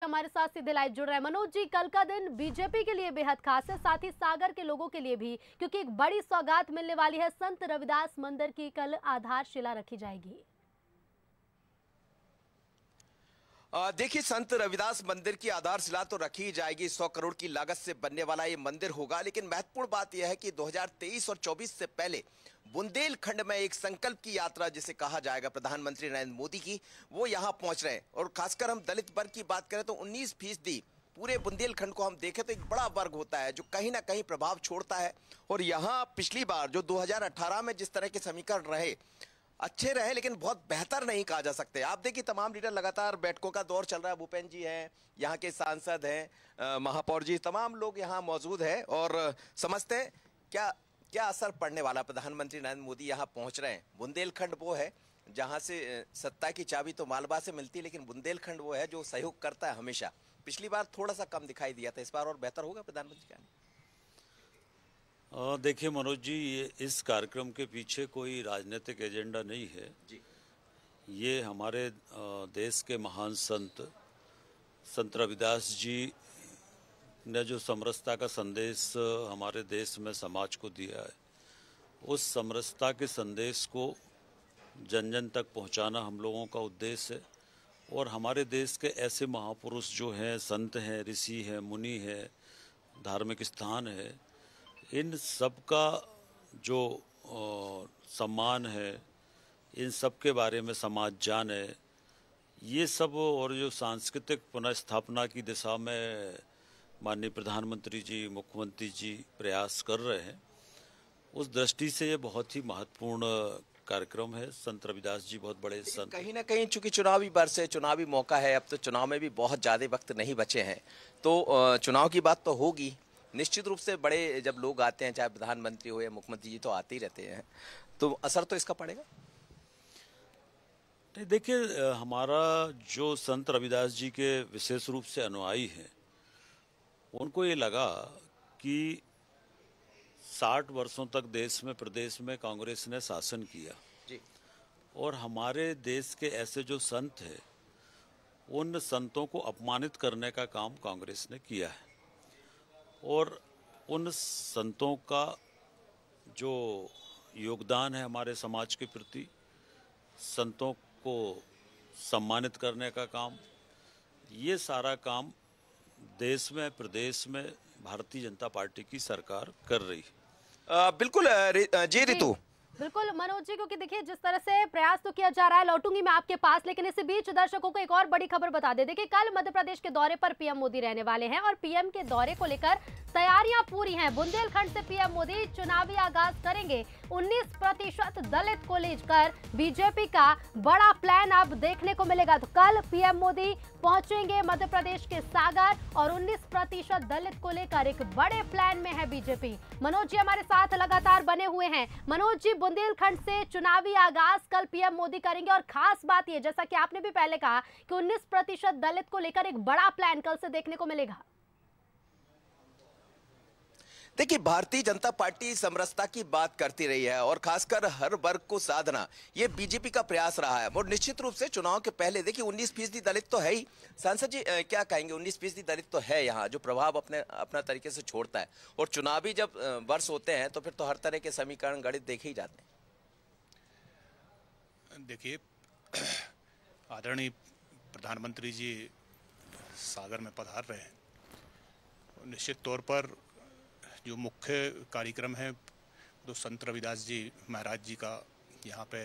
हमारे साथ सीधे लाइव जुड़ रहे हैं। मनोज जी, कल का दिन बीजेपी के लिए बेहद खास है, साथ ही सागर के लोगों के लिए भी, क्योंकि एक बड़ी सौगात मिलने वाली है। संत रविदास मंदिर की कल आधारशिला रखी जाएगी। देखिए, संत रविदास मंदिर की आधारशिला तो रखी जाएगी। 100 करोड़ की लागत से बनने वाला ये मंदिर होगा, लेकिन महत्वपूर्ण बात यह है कि 2023 और 24 से पहले बुंदेलखंड में एक संकल्प की यात्रा जिसे कहा जाएगा प्रधानमंत्री नरेंद्र मोदी की, वो यहाँ पहुंच रहे हैं। और खासकर हम दलित वर्ग की बात करें तो 19% पूरे बुंदेलखंड को हम देखें तो एक बड़ा वर्ग होता है जो कहीं ना कहीं प्रभाव छोड़ता है। और यहाँ पिछली बार जो 2018 में जिस तरह के समीकरण रहे, अच्छे रहे, लेकिन बहुत बेहतर नहीं कहा जा सकते। आप देखिए, तमाम लीडर लगातार बैठकों का दौर चल रहा है। भूपेन जी हैं, यहाँ के सांसद हैं, महापौर जी, तमाम लोग यहाँ मौजूद हैं और समझते हैं क्या असर पड़ने वाला। प्रधानमंत्री नरेंद्र मोदी यहाँ पहुँच रहे हैं। बुंदेलखंड वो है जहाँ से सत्ता की चाबी तो मालवा से मिलती है, लेकिन बुंदेलखंड वो है जो सहयोग करता है हमेशा। पिछली बार थोड़ा सा कम दिखाई दिया था, इस बार और बेहतर होगा प्रधानमंत्री क्या? देखिए मनोज जी, इस कार्यक्रम के पीछे कोई राजनीतिक एजेंडा नहीं है जी। ये हमारे देश के महान संत रविदास जी ने जो समरसता का संदेश हमारे देश में समाज को दिया है, उस समरसता के संदेश को जन जन तक पहुंचाना हम लोगों का उद्देश्य है। और हमारे देश के ऐसे महापुरुष जो हैं, संत हैं, ऋषि हैं, मुनि हैं, धार्मिक स्थान है, इन सब का जो सम्मान है, इन सब के बारे में समाज जाने, ये सब। और जो सांस्कृतिक पुनर्स्थापना की दिशा में माननीय प्रधानमंत्री जी, मुख्यमंत्री जी प्रयास कर रहे हैं, उस दृष्टि से ये बहुत ही महत्वपूर्ण कार्यक्रम है। संत रविदास जी बहुत बड़े संत। कहीं ना कहीं चूंकि चुनावी वर्ष है, चुनावी मौका है, अब तो चुनाव में भी बहुत ज़्यादा वक्त नहीं बचे हैं, तो चुनाव की बात तो होगी निश्चित रूप से। बड़े जब लोग आते हैं, चाहे प्रधानमंत्री हो या मुख्यमंत्री जी, तो आते ही रहते हैं, तो असर तो इसका पड़ेगा। नहीं, देखिए, हमारा जो संत रविदास जी के विशेष रूप से अनुयायी हैं, उनको ये लगा कि 60 वर्षों तक देश में, प्रदेश में कांग्रेस ने शासन किया जी। और हमारे देश के ऐसे जो संत हैं, उन संतों को अपमानित करने का काम कांग्रेस ने किया है। और उन संतों का जो योगदान है हमारे समाज के प्रति, संतों को सम्मानित करने का काम, ये सारा काम देश में, प्रदेश में भारतीय जनता पार्टी की सरकार कर रही है। बिल्कुल जी ऋतु। बिल्कुल मनोज जी, क्योंकि देखिए जिस तरह से प्रयास तो किया जा रहा है, लौटूंगी मैं आपके पास, लेकिन इसी बीच दर्शकों को एक और बड़ी खबर बता दे। देखिए, कल मध्य प्रदेश के दौरे पर पीएम मोदी रहने वाले हैं और पीएम के दौरे को लेकर तैयारियां पूरी हैं। बुंदेलखंड से पीएम मोदी चुनावी आगाज करेंगे। 19% दलित को लेकर बीजेपी का बड़ा प्लान अब देखने को मिलेगा। तो कल पीएम मोदी पहुंचेंगे मध्य प्रदेश के सागर और 19% दलित को लेकर एक बड़े प्लान में है बीजेपी। मनोज जी हमारे साथ लगातार बने हुए हैं। मनोज जी, बुंदेलखंड से चुनावी आगाज कल पीएम मोदी करेंगे और खास बात यह, जैसा कि आपने भी पहले कहा, कि 19% दलित को लेकर एक बड़ा प्लान कल से देखने को मिलेगा। देखिए, भारतीय जनता पार्टी समरसता की बात करती रही है और खासकर हर वर्ग को साधना, ये बीजेपी का प्रयास रहा है। और निश्चित रूप से चुनाव के पहले देखिए 19% दलित तो है ही। सांसद जी क्या कहेंगे? 19% दलित तो है यहाँ, जो प्रभाव अपना तरीके से छोड़ता है। और चुनावी जब वर्ष होते हैं तो फिर तो हर तरह के समीकरण गणित देखे ही जाते हैं। देखिए, आदरणीय प्रधानमंत्री जी सागर में पधार रहे हैं, निश्चित तौर पर जो मुख्य कार्यक्रम है तो संत रविदास जी महाराज जी का यहाँ पे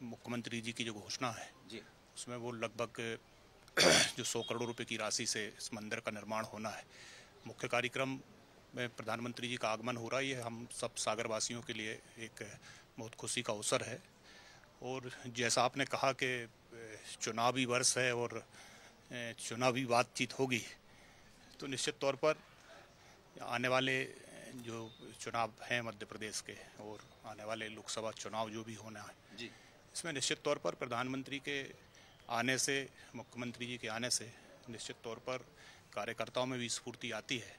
मुख्यमंत्री जी की जो घोषणा है जी, उसमें वो लगभग जो 100 करोड़ रुपए की राशि से इस मंदिर का निर्माण होना है। मुख्य कार्यक्रम में प्रधानमंत्री जी का आगमन हो रहा है। ये हम सब सागरवासियों के लिए एक बहुत खुशी का अवसर है। और जैसा आपने कहा कि चुनावी वर्ष है और चुनावी बातचीत होगी, तो निश्चित तौर पर आने वाले जो चुनाव हैं मध्य प्रदेश के और आने वाले लोकसभा चुनाव जो भी होना है जी, इसमें निश्चित तौर पर प्रधानमंत्री के आने से, मुख्यमंत्री जी के आने से निश्चित तौर पर कार्यकर्ताओं में भी स्फूर्ति आती है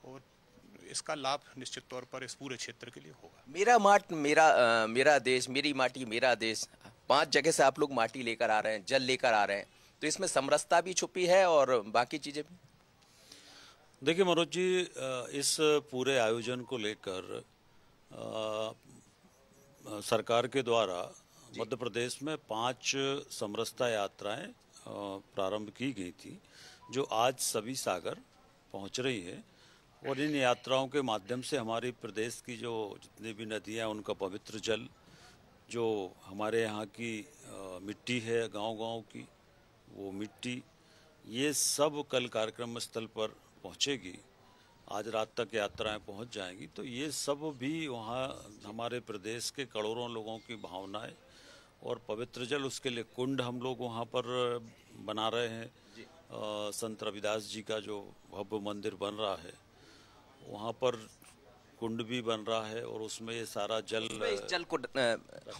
और इसका लाभ निश्चित तौर पर इस पूरे क्षेत्र के लिए होगा। मेरा माट मेरा देश, मेरी माटी मेरा देश, 5 जगह से आप लोग माटी लेकर आ रहे हैं, जल लेकर आ रहे हैं। तो इसमें समरसता भी छुपी है और बाकी चीजें भी। देखिए मनोज जी, इस पूरे आयोजन को लेकर सरकार के द्वारा मध्य प्रदेश में 5 समरसता यात्राएं प्रारंभ की गई थी, जो आज सभी सागर पहुंच रही है। और इन यात्राओं के माध्यम से हमारे प्रदेश की जो जितनी भी नदियां, उनका पवित्र जल, जो हमारे यहाँ की मिट्टी है गांव-गांव की, वो मिट्टी, ये सब कल कार्यक्रम स्थल पर पहुंचेगी। आज रात तक यात्राएं पहुंच जाएंगी। तो ये सब भी वहाँ हमारे प्रदेश के करोड़ों लोगों की भावनाएं और पवित्र जल, उसके लिए कुंड हम लोग वहाँ पर बना रहे हैं। संत रविदास जी का जो भव्य मंदिर बन रहा है, वहाँ पर कुंड भी बन रहा है और उसमें ये सारा जल,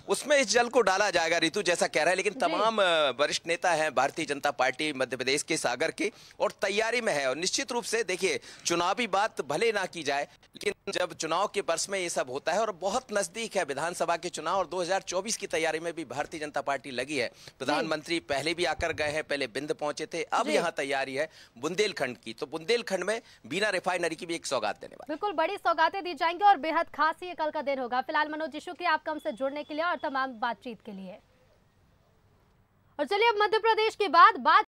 उसमें इस जल को डाला जाएगा। रितु जैसा कह रहा है, लेकिन तमाम वरिष्ठ नेता हैं भारतीय जनता पार्टी मध्य प्रदेश के सागर के, और तैयारी में है। और निश्चित रूप से देखिए, चुनावी बात भले ना की जाए, लेकिन जब चुनाव के वर्ष में ये सब होता है और बहुत नजदीक है विधानसभा के चुनाव, और 2024 की तैयारी में भी भारतीय जनता पार्टी लगी है। प्रधानमंत्री पहले भी आकर गए हैं, पहले बिंद पहुंचे थे, अब यहाँ तैयारी है बुंदेलखंड की। तो बुंदेलखंड में बीना रिफाइनरी की भी एक सौगात देने वाले। बिल्कुल बड़ी सौगातें दी जाएंगी और बेहद खास ये कल का दिन होगा। फिलहाल मनोज जी, शुक्रिया आपका हमसे जुड़ने के लिए और तमाम बातचीत के लिए। और चलिए अब मध्य प्रदेश के बाद बात